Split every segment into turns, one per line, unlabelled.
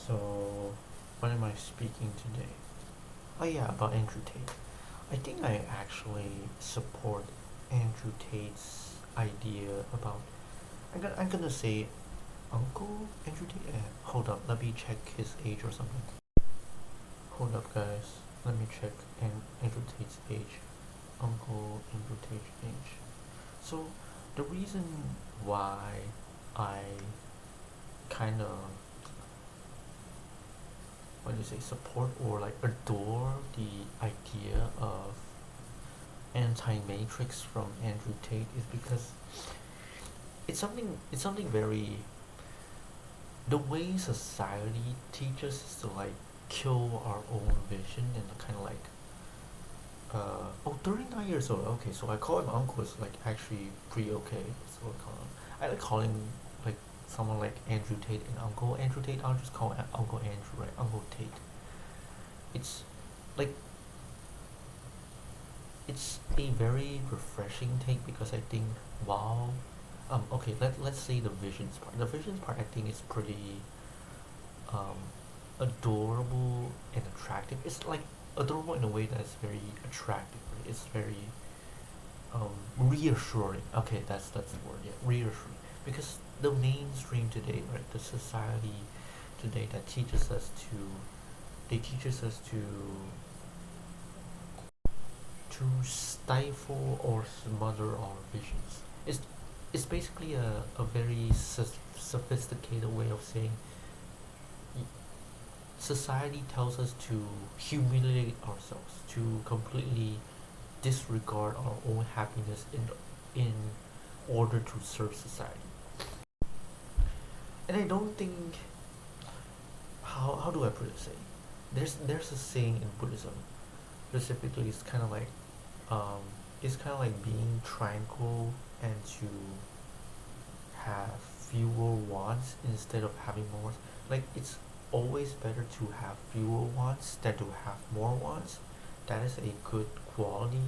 So, what am I speaking today? Oh yeah, about Andrew Tate. I think I actually support Andrew Tate's idea about. I'm gonna say Uncle Andrew Tate. Hold up, let me check his age or something. Hold up, guys. Let me check Andrew Tate's age. Uncle Andrew Tate's age. So, the reason why I kind of what do you say support or like adore the idea of anti-matrix from Andrew Tate is because it's something very the way society teaches us to like kill our own vision and kind of like 39 years old. Okay, so I call him uncle is like actually pretty okay. So I call him, I like calling like someone like Andrew Tate and Uncle Andrew Tate. I'll just call him Uncle Andrew, right? Uncle Tate. It's like it's a very refreshing take because I think wow okay, let's say the visions part. The visions part I think is pretty um adorable and attractive. It's like adorable in a way that's very attractive, right? It's very reassuring. Okay, that's the word, yeah, reassuring. Because the mainstream today, right, the society today that teaches us to they teaches us to stifle or smother our visions. It's basically a very sophisticated way of saying society tells us to humiliate ourselves, to completely disregard our own happiness in order to serve society. And I don't think how do I put it? Say there's a saying in Buddhism specifically. Um, it's kind of like being tranquil and to have fewer wants instead of having more wants. Like it's always better to have fewer wants than to have more wants. That is a good quality,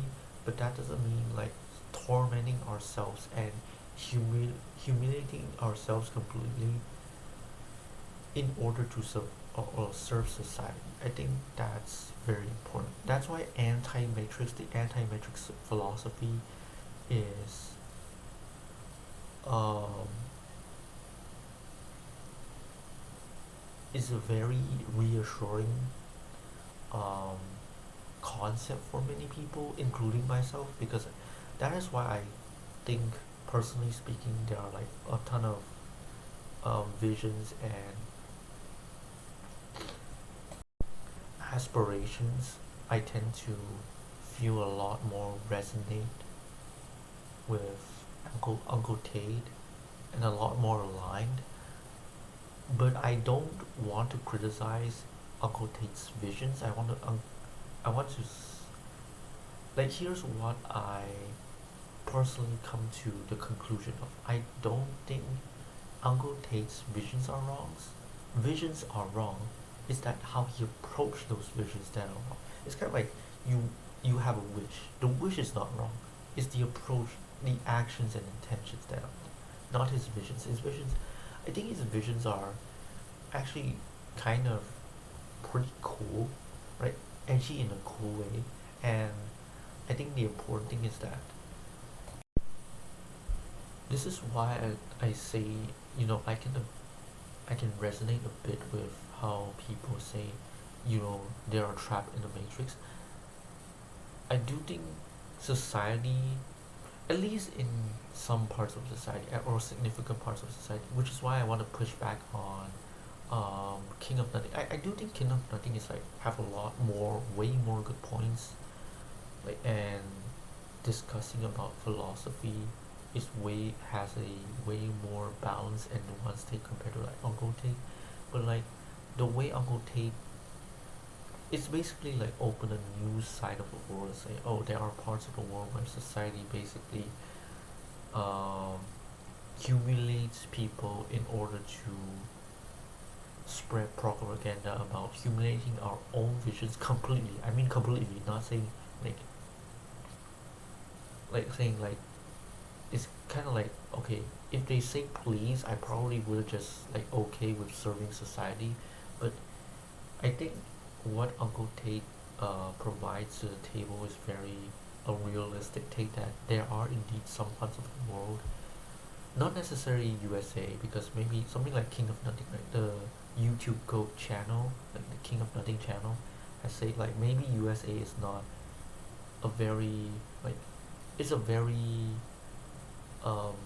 but that doesn't mean like tormenting ourselves and humiliating ourselves completely in order to or serve society. I think that's very important. That's why the anti-matrix philosophy is um, is a very reassuring um, concept for many people, including myself, because that is why I think, personally speaking, there are like a ton of visions and aspirations I tend to feel a lot more resonate with Uncle Tate and a lot more aligned. But I don't want to criticize Uncle Tate's visions. I want to like here's what I personally come to the conclusion of. I don't think Uncle Tate's visions are wrong. Visions are wrong. It's that how he approached those visions that are wrong. It's kind of like you you have a wish. The wish is not wrong. It's the approach, the actions and intentions that are wrong. Not his visions. His visions, I think his visions are actually kind of pretty cool, right? Edgy in a cool way. And I think the important thing is that this is why I say, I can resonate a bit with how people say, they are trapped in the matrix. I do think society, at least in some parts of society or significant parts of society, which is why I want to push back on King of Nothing. I do think King of Nothing is like have a lot more, way more good points, like and discussing about philosophy is way has a way more balance and nuance take compared to like Uncle Tate. But like the way Uncle Tate, it's basically like open a new side of the world and say, oh, there are parts of the world where society basically um, humiliates people in order to spread propaganda about humiliating our own visions completely. I mean completely, not saying like saying like it's kind of like okay, if they say please, I probably would just like okay with serving society, But I think what Uncle Tate provides to the table is very a realistic take that there are indeed some parts of the world, not necessarily USA, because maybe something like King of Nothing, right? The YouTube Goat channel, like the King of Nothing channel, has said like maybe USA is not a very like it's a very um,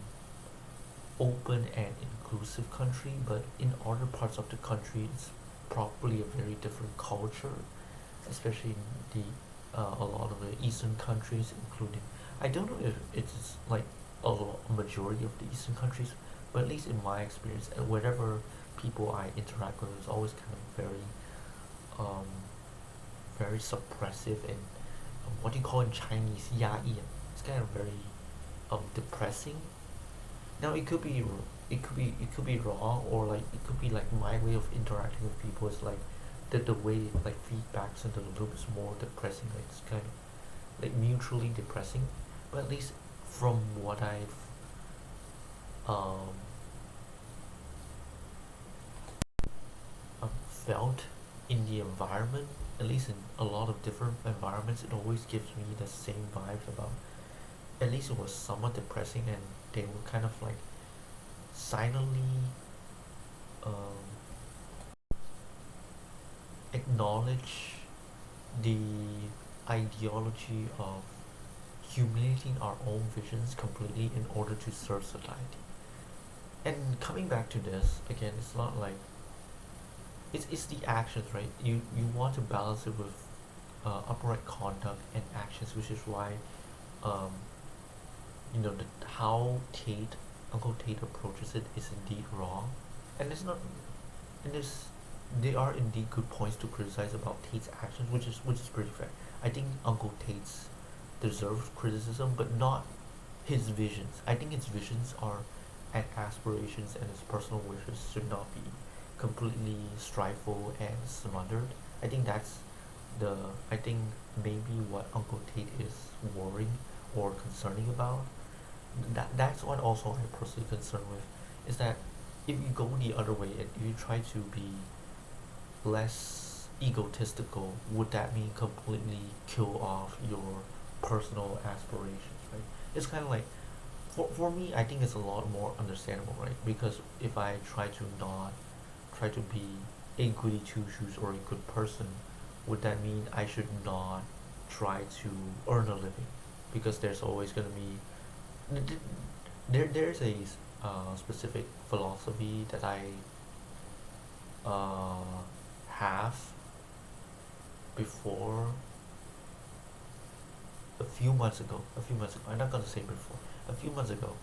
open and inclusive country, but in other parts of the country, it's probably a very different culture, especially in a lot of the eastern countries, including I don't know if it's like a majority of the eastern countries, but at least in my experience, wherever people I interact with, is always kind of um, very suppressive and what do you call in Chinese, 压抑. It's kind of very depressing. Now it could be wrong, or like it could be like my way of interacting with people is like the way like feedbacks into the loop is more depressing. Like it's kind of like mutually depressing. But at least from what I've um, felt in the environment, at least in a lot of different environments, it always gives me the same vibes about. At least it was somewhat depressing, and they were kind of like silently um, acknowledge the ideology of humiliating our own visions completely in order to serve society. And coming back to this again, it's not like it's the actions, right? You want to balance it with upright conduct and actions, which is why um, how Uncle Tate approaches it is indeed wrong, and it's not, and there are indeed good points to criticize about Tate's actions, which is pretty fair. I think Uncle Tate's deserves criticism, but not his visions. I think his visions are and aspirations and his personal wishes should not be completely stifled and smothered. I think that's the I think maybe what Uncle Tate is worrying or concerning about. That's what also I'm personally concerned with, is that if you go the other way and you try to be less egotistical, would that mean completely kill off your personal aspirations, right? It's kind of like, for me, I think it's a lot more understandable, right? Because if I try to not try to be a goody two shoes or a good person, would that mean I should not try to earn a living? Because there's always going to be there's a specific philosophy that I uh, have before a few months ago, I'm not gonna say before, a few months ago,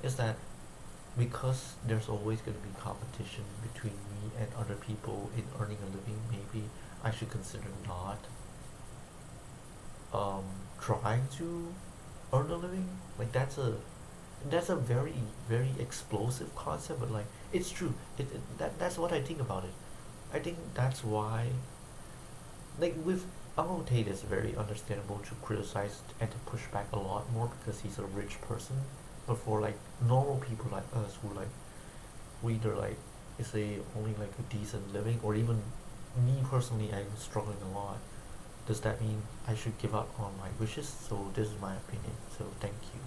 is that because there's always gonna be competition between me and other people in earning a living, maybe I should consider not um, trying to earn a living. Like that's a very very explosive concept, but like it's true. That's what I think about it. I think that's why, like with Uncle Tate, is very understandable to criticize and to push back a lot more because he's a rich person. But for like normal people like us who like we either like is a only like a decent living, or even me personally, I'm struggling a lot. Does that mean I should give up on my wishes? So this is my opinion. So thank you.